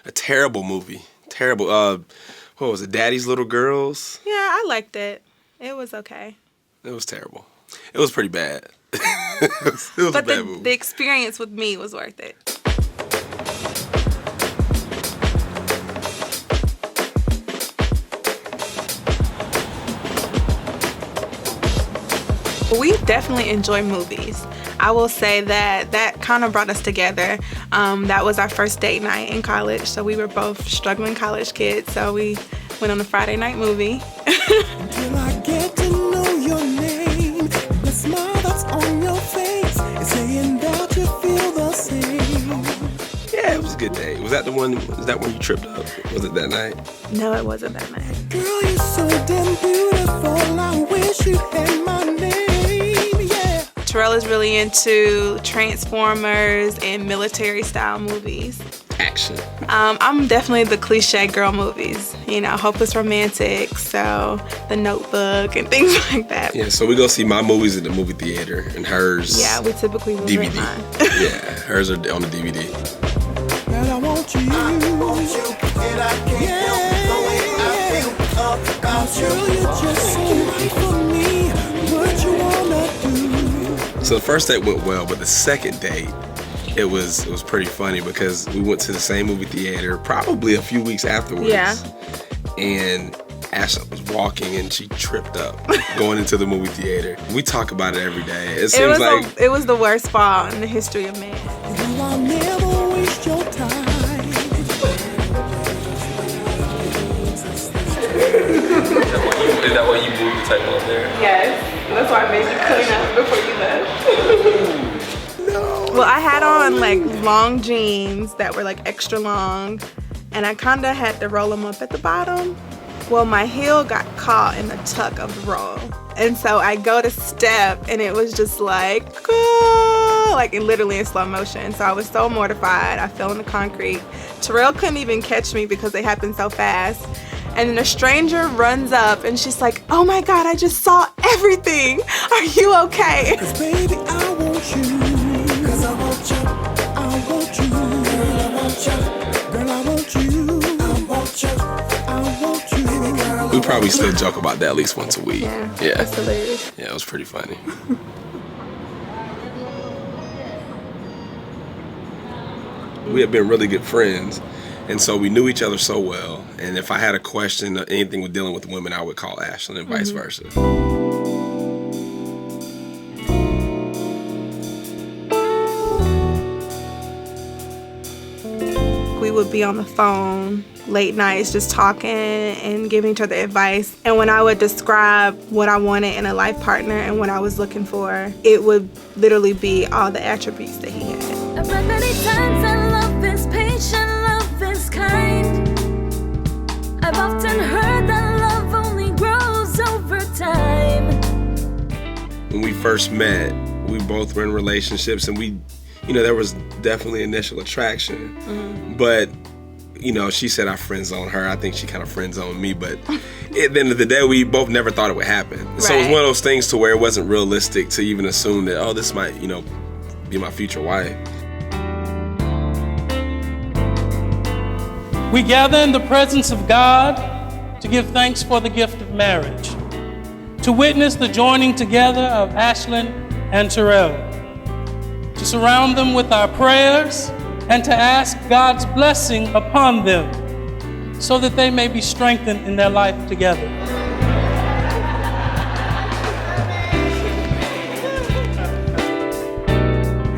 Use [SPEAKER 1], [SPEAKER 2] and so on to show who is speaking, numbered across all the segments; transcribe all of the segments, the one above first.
[SPEAKER 1] A terrible movie. Terrible. What was it? Daddy's Little Girls?
[SPEAKER 2] Yeah, I liked it. It was okay.
[SPEAKER 1] It was terrible. It was pretty bad. It was a bad movie.
[SPEAKER 2] The experience with me was worth it. We definitely enjoy movies. I will say that kind of brought us together. That was our first date night in college. So we were both struggling college kids. So we went on a Friday night movie.
[SPEAKER 3] Until I get to know your name, the smile that's on your face is saying that you feel the same.
[SPEAKER 1] Yeah, it was a good day. Was that when you tripped up? Was it that night?
[SPEAKER 2] No, it wasn't that night.
[SPEAKER 3] Girl, you're so damn beautiful. I wish you had my name.
[SPEAKER 2] Terrell is really into Transformers and military-style movies.
[SPEAKER 1] Action.
[SPEAKER 2] I'm definitely the cliche girl movies. You know, Hopeless Romantic, so The Notebook, and things like that.
[SPEAKER 1] Yeah, so we go see my movies at the movie theater, and hers.
[SPEAKER 2] Yeah, we typically will
[SPEAKER 1] DVD.
[SPEAKER 2] rent mine.
[SPEAKER 1] Yeah, hers are on the DVD.
[SPEAKER 3] Girl, I want you. I want you, and I can't help the way I feel about you. You're just so right for me. What you wanna do?
[SPEAKER 1] So the first date went well, but the second date, it was pretty funny because we went to the same movie theater probably a few weeks afterwards.
[SPEAKER 2] Yeah.
[SPEAKER 1] And Ashlynn was walking and she tripped up going into the movie theater. We talk about it every day. It seems
[SPEAKER 2] it was the worst fall in the history of man.
[SPEAKER 3] I'll never waste your time.
[SPEAKER 1] Is that why you moved the table up there?
[SPEAKER 2] Yes. That's why I made you clean up before you left.
[SPEAKER 1] No.
[SPEAKER 2] Well, I had on like long jeans that were like extra long, and I kind of had to roll them up at the bottom. Well, my heel got caught in the tuck of the roll, and so I go to step, and it was just like, oh, like literally in slow motion. So I was so mortified. I fell in the concrete. Terrell couldn't even catch me because they happened so fast. And then a stranger runs up and she's like, oh my God, I just saw everything. Are you okay?
[SPEAKER 3] 'Cause baby, I want you. 'Cause I want you. I want you. Girl, I want you. Girl, I want you. I want you. I want you. Baby girl,
[SPEAKER 1] We probably still joke about that at least once a week. Yeah.
[SPEAKER 2] That's hilarious.
[SPEAKER 1] Yeah, it was pretty funny. We had been really good friends, and so we knew each other so well. And if I had a question or anything with dealing with women, I would call Ashlynn and vice versa.
[SPEAKER 2] We would be on the phone late nights just talking and giving each other advice. And when I would describe what I wanted in a life partner and what I was looking for, it would literally be all the attributes that he had.
[SPEAKER 4] I've read many times that love is patient, love is kind. I've often heard that love only grows over time.
[SPEAKER 1] When we first met, we both were in relationships, and there was definitely initial attraction. But, she said I friend zoned her. I think she kind of friend zoned me. But at the end of the day, we both never thought it would happen. Right. So it was one of those things to where it wasn't realistic to even assume that, oh, this might, be my future wife.
[SPEAKER 5] We gather in the presence of God to give thanks for the gift of marriage, to witness the joining together of Ashlynn and Terrell, to surround them with our prayers, and to ask God's blessing upon them so that they may be strengthened in their life together.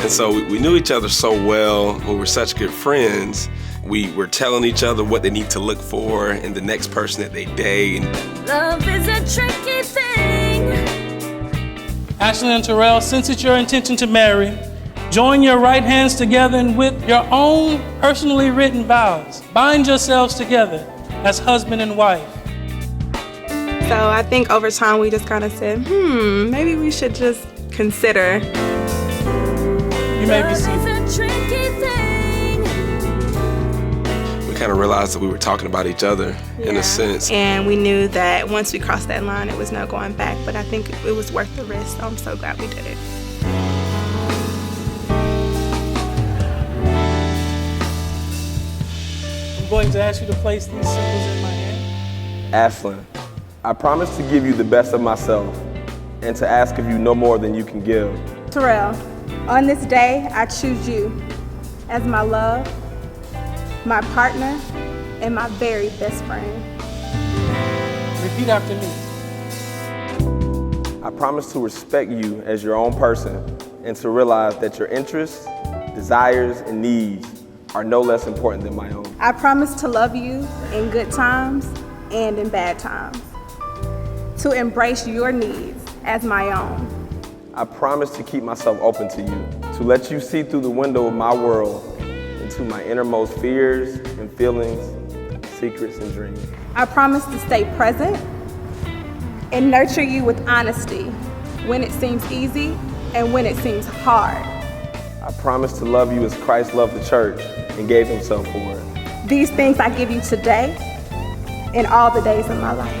[SPEAKER 1] And so we knew each other so well. We were such good friends. We were telling each other what they need to look for in the next person that they date.
[SPEAKER 4] Love is a tricky thing.
[SPEAKER 5] Ashlynn and Terrell, since it's your intention to marry, join your right hands together and with your own personally written vows, bind yourselves together as husband and wife.
[SPEAKER 2] So I think over time we just kind of said, maybe we should just consider.
[SPEAKER 5] You may be seated.
[SPEAKER 4] Love is a tricky thing.
[SPEAKER 1] We kind of realized that we were talking about each other in a sense.
[SPEAKER 2] And we knew that once we crossed that line, it was no going back. But I think it was worth the risk, so I'm so glad we did it.
[SPEAKER 5] going to ask you to place these symbols in my hand.
[SPEAKER 6] Ashlynn, I promise to give you the best of myself and to ask of you no more than you can give.
[SPEAKER 2] Terrell, on this day, I choose you as my love, my partner, and my very best friend.
[SPEAKER 5] Repeat after me.
[SPEAKER 6] I promise to respect you as your own person and to realize that your interests, desires, and needs are no less important than my own.
[SPEAKER 2] I promise to love you in good times and in bad times, to embrace your needs as my own.
[SPEAKER 6] I promise to keep myself open to you, to let you see through the window of my world into my innermost fears and feelings, secrets and dreams.
[SPEAKER 2] I promise to stay present and nurture you with honesty when it seems easy and when it seems hard.
[SPEAKER 6] I promise to love you as Christ loved the church and gave himself for it.
[SPEAKER 2] These things I give you today and all the days of my life.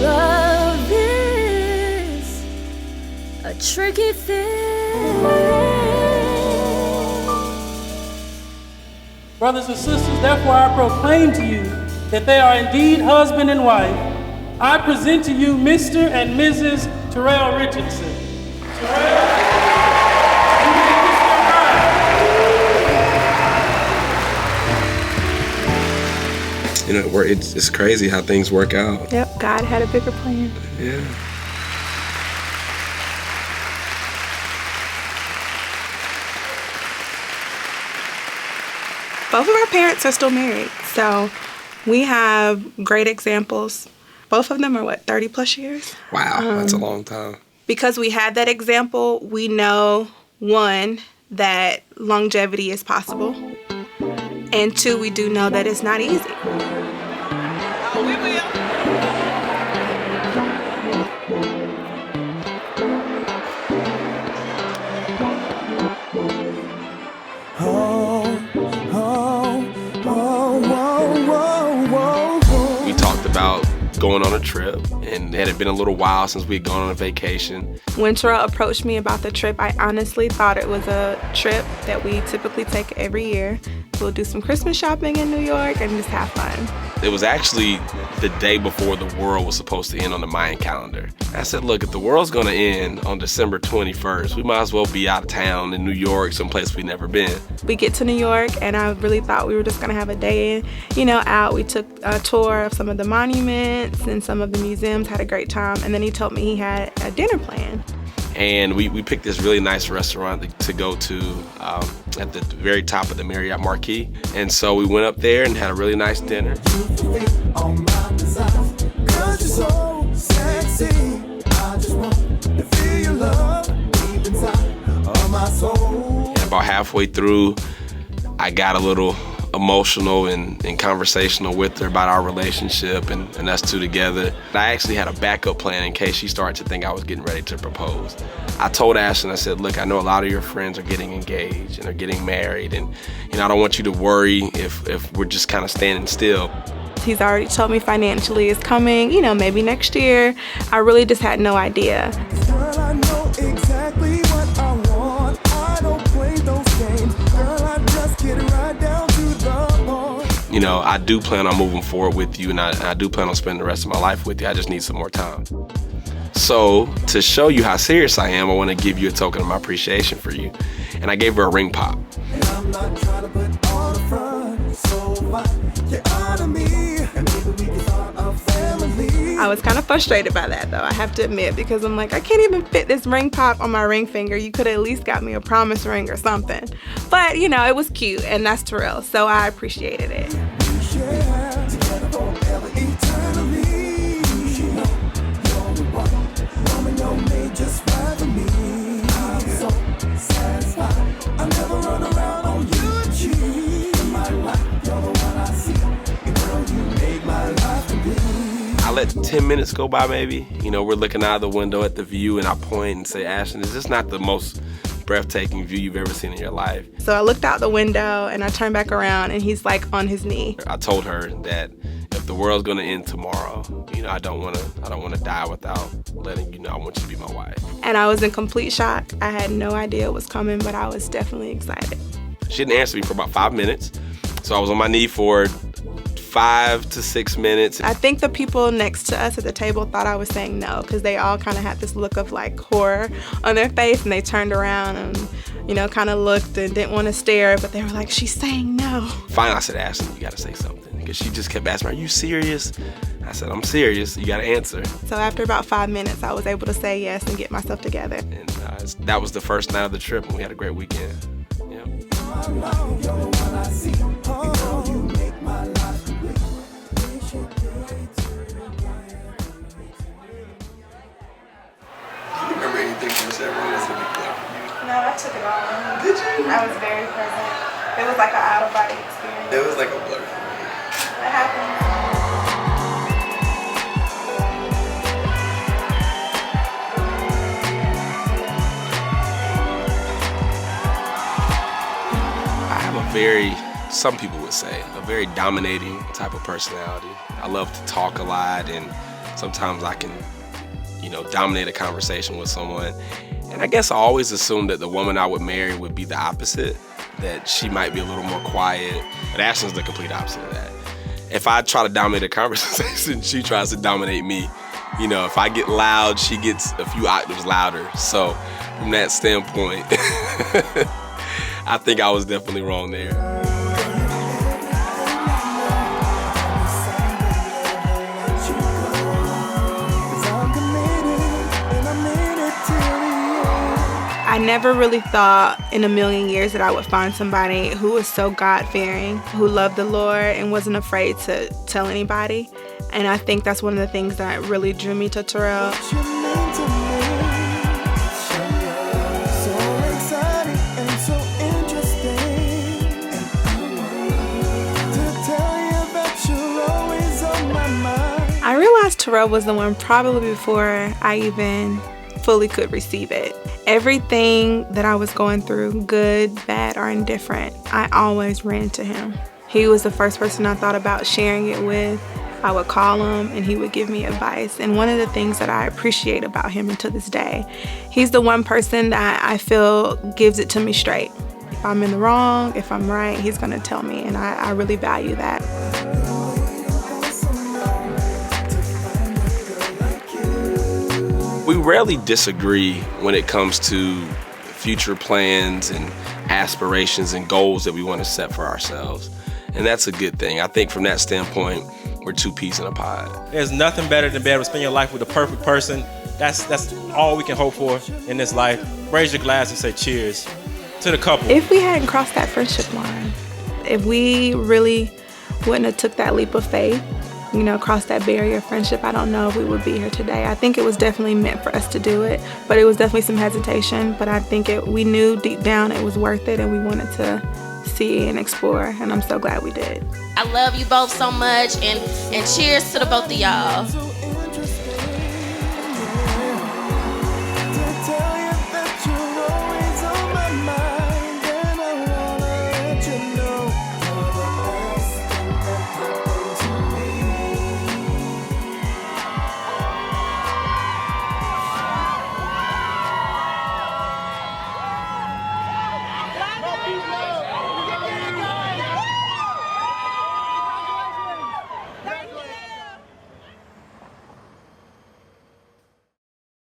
[SPEAKER 4] Love is a tricky thing.
[SPEAKER 5] Brothers and sisters, therefore I proclaim to you that they are indeed husband and wife. I present to you Mr. and Mrs. Terrell Richardson. Terrell, you may kiss your bride.
[SPEAKER 1] You know, it's crazy how things work out.
[SPEAKER 2] Yep, God had a bigger plan.
[SPEAKER 1] Yeah.
[SPEAKER 2] Both of our parents are still married, so we have great examples. Both of them are, 30 plus years?
[SPEAKER 1] Wow, that's a long time.
[SPEAKER 2] Because we had that example, we know, one, that longevity is possible, and two, we do know that it's not easy. We will.
[SPEAKER 1] We talked about going on a trip, and it had been a little while since we'd gone on a vacation.
[SPEAKER 2] When Terrell approached me about the trip, I honestly thought it was a trip that we typically take every year. We'll do some Christmas shopping in New York and just have fun.
[SPEAKER 1] It was actually the day before the world was supposed to end on the Mayan calendar. I said, look, if the world's gonna end on December 21st, we might as well be out of town in New York, someplace we've never been.
[SPEAKER 2] We get to New York, and I really thought we were just gonna have a day, out. We took a tour of some of the monuments and some of the museums, had a great time, and then he told me he had a dinner plan.
[SPEAKER 1] And we picked this really nice restaurant to go to at the very top of the Marriott Marquis. And so we went up there and had a really nice dinner. And about halfway through, I got a little emotional and conversational with her about our relationship and us two together. I actually had a backup plan in case she started to think I was getting ready to propose. I told Ashlynn, I said, look, I know a lot of your friends are getting engaged and are getting married, and I don't want you to worry if we're just kind of standing still.
[SPEAKER 2] He's already told me financially it's coming, maybe next year. I really just had no idea.
[SPEAKER 3] Girl, I know exactly what I want. I don't play those games. Girl, I just get right down to the point.
[SPEAKER 1] I do plan on moving forward with you, and I do plan on spending the rest of my life with you. I just need some more time. So to show you how serious I am, I want to give you a token of my appreciation for you. And I gave her a ring pop.
[SPEAKER 3] And I'm not trying to put on a front, so why you honor me? And maybe we can start a family.
[SPEAKER 2] I was kind of frustrated by that, though, I have to admit, because I'm like, I can't even fit this ring pop on my ring finger. You could have at least got me a promise ring or something. But, it was cute, and that's Terrell, so I appreciated it.
[SPEAKER 3] We share together forever, eternally. You're the one, woman, you're made just right for me. I'm so satisfied. I never run around on you and cheat. In my life, you're the one I see. And girl, you make my life complete.
[SPEAKER 1] I let 10 minutes go by maybe. We're looking out of the window at the view, and I point and say, Ashlynn, is this not the most breathtaking view you've ever seen in your life?
[SPEAKER 2] So I looked out the window, and I turned back around, and he's like on his knee.
[SPEAKER 1] I told her that if the world's gonna end tomorrow, I don't wanna die without letting you know I want you to be my wife.
[SPEAKER 2] And I was in complete shock. I had no idea it was coming, but I was definitely excited.
[SPEAKER 1] She didn't answer me for about 5 minutes. So I was on my knee for 5 to 6 minutes.
[SPEAKER 2] I think the people next to us at the table thought I was saying no, because they all kind of had this look of like horror on their face, and they turned around and, you know, kind of looked and didn't want to stare, but they were like, she's saying no.
[SPEAKER 1] Finally, I said, Ashlynn, you gotta say something, because she just kept asking me, are you serious? I said, I'm serious, you gotta answer.
[SPEAKER 2] So after about 5 minutes, I was able to say yes and get myself together.
[SPEAKER 1] And that was the first night of the trip, and we had a great weekend. Yeah. Remember anything from the ceremony that's a big deal for you?
[SPEAKER 2] No, I took it all.
[SPEAKER 1] Did you?
[SPEAKER 2] I was very present. It was like an out-of-body experience.
[SPEAKER 1] It was like a blur for me.
[SPEAKER 2] What happened?
[SPEAKER 1] I have a very, some people would say, a very dominating type of personality. I love to talk a lot, and sometimes I can, you know, dominate a conversation with someone. And I guess I always assumed that the woman I would marry would be the opposite, that she might be a little more quiet. But Ashlynn's the complete opposite of that. If I try to dominate a conversation, she tries to dominate me. You know, if I get loud, she gets a few octaves louder. So from that standpoint, I think I was definitely wrong there.
[SPEAKER 2] I never really thought in a million years that I would find somebody who was so God-fearing, who loved the Lord and wasn't afraid to tell anybody. And I think that's one of the things that really drew me to Terrell. I realized Terrell was the one probably before I even fully could receive it. Everything that I was going through, good, bad, or indifferent, I always ran to him. He was the first person I thought about sharing it with. I would call him and he would give me advice. And one of the things that I appreciate about him and to this day, he's the one person that I feel gives it to me straight. If I'm in the wrong, if I'm right, he's gonna tell me, and I really value that.
[SPEAKER 1] We rarely disagree when it comes to future plans and aspirations and goals that we want to set for ourselves. And that's a good thing. I think from that standpoint, we're two peas in a pod.
[SPEAKER 7] There's nothing better than being able to spend your life with the perfect person. That's all we can hope for in this life. Raise your glass and say cheers to the couple.
[SPEAKER 2] If we hadn't crossed that friendship line, if we really wouldn't have took that leap of faith, you know, crossed that barrier of friendship, I don't know if we would be here today. I think it was definitely meant for us to do it, but it was definitely some hesitation. But I think we knew deep down it was worth it, and we wanted to see and explore, and I'm so glad we did.
[SPEAKER 8] I love you both so much, and cheers to the both of y'all.